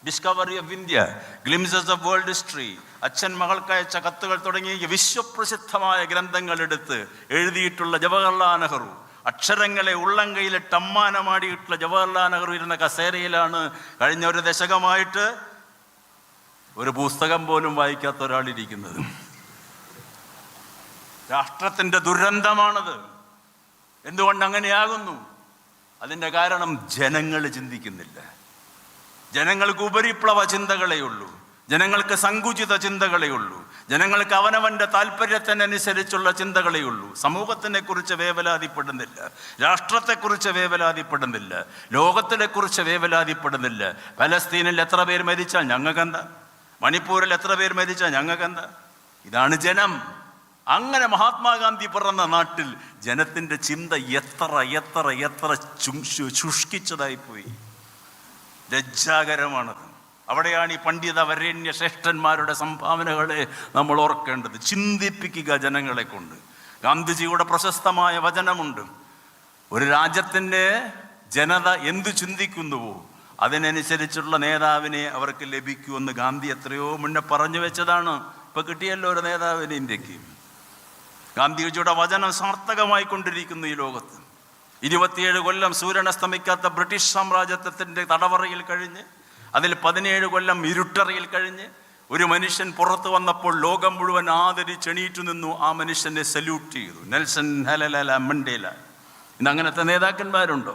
Discovery of India, glimpses of world history, അച്ഛൻ മകൾക്കയച്ച കത്തുകൾ തുടങ്ങിയ വിശ്വപ്രസിദ്ധമായ ഗ്രന്ഥങ്ങൾ എടുത്ത് എഴുതിയിട്ടുള്ള ജവഹർലാൽ നെഹ്റു, അക്ഷരങ്ങളെ ഉള്ളംകൈയിലിട്ട് അമ്മാനമാടിയിട്ടുള്ള ജവഹർലാൽ നെഹ്റു ഇരുന്ന കസേരയിലാണ് കഴിഞ്ഞ ഒരു ദശകമായിട്ട് ഒരു പുസ്തകം പോലും വായിക്കാത്ത ഒരാളിരിക്കുന്നത്. രാഷ്ട്രത്തിൻ്റെ ദുരന്തമാണത്. എന്തുകൊണ്ട് അങ്ങനെയാകുന്നു? അതിൻ്റെ കാരണം ജനങ്ങൾ ചിന്തിക്കുന്നില്ല. ജനങ്ങൾക്ക് ഉപരിപ്ലവ ചിന്തകളേ ഉള്ളൂ, ജനങ്ങൾക്ക് സങ്കുചിത ചിന്തകളേ ഉള്ളൂ, ജനങ്ങൾക്ക് അവനവൻ്റെ താല്പര്യത്തിനനുസരിച്ചുള്ള ചിന്തകളേ ഉള്ളൂ. സമൂഹത്തിനെ കുറിച്ച് വേവലാതിപ്പെടുന്നില്ല, രാഷ്ട്രത്തെക്കുറിച്ച് വേവലാതിപ്പെടുന്നില്ല, ലോകത്തിനെക്കുറിച്ച് വേവലാതിപ്പെടുന്നില്ല. പലസ്തീനിൽ എത്ര പേർ മരിച്ചാൽ ഞങ്ങൾക്കെന്താ? മണിപ്പൂരിൽ എത്ര പേർ മരിച്ചാൽ ഞങ്ങൾക്കെന്താ? ഇതാണ് ജനം. അങ്ങനെ മഹാത്മാഗാന്ധി പിറന്ന നാട്ടിൽ ജനത്തിൻ്റെ ചിന്ത എത്ര എത്ര എത്ര ശുഷ്കിച്ചതായിപ്പോയി. ലജ്ജാകരമാണത്. അവിടെയാണ് ഈ പണ്ഡിത വരേണ്യ ശ്രേഷ്ഠന്മാരുടെ സംഭാവനകളെ നമ്മൾ ഓർക്കേണ്ടത്. ചിന്തിപ്പിക്കുക ജനങ്ങളെ കൊണ്ട്. ഗാന്ധിജിയുടെ പ്രശസ്തമായ വചനമുണ്ട്, ഒരു രാജ്യത്തിൻ്റെ ജനത എന്തു ചിന്തിക്കുന്നുവോ അതിനനുസരിച്ചുള്ള നേതാവിനെ അവർക്ക് ലഭിക്കുമെന്ന് ഗാന്ധി എത്രയോ മുന്നേ പറഞ്ഞു വെച്ചതാണ്. ഇപ്പൊ കിട്ടിയല്ലോ ഒരു നേതാവിന് ഇന്ത്യക്ക്. ഗാന്ധിജിയുടെ വചനം സാർത്ഥകമായി കൊണ്ടിരിക്കുന്നു ഈ ലോകത്ത്. 27 കൊല്ലം സൂര്യനസ്തമിക്കാത്ത ബ്രിട്ടീഷ് സാമ്രാജ്യത്വത്തിൻ്റെ തടവറയിൽ കഴിഞ്ഞ്, അതിൽ 17 കൊല്ലം ഇരുട്ടറയിൽ കഴിഞ്ഞ് ഒരു മനുഷ്യൻ പുറത്തു വന്നപ്പോൾ ലോകം മുഴുവൻ ആദരിച്ചെണീറ്റു നിന്നു. ആ മനുഷ്യനെ സല്യൂട്ട് ചെയ്തു. നെൽസൺ, ഹലല, മണ്ടേല. ഇന്ന് അങ്ങനത്തെ നേതാക്കന്മാരുണ്ടോ?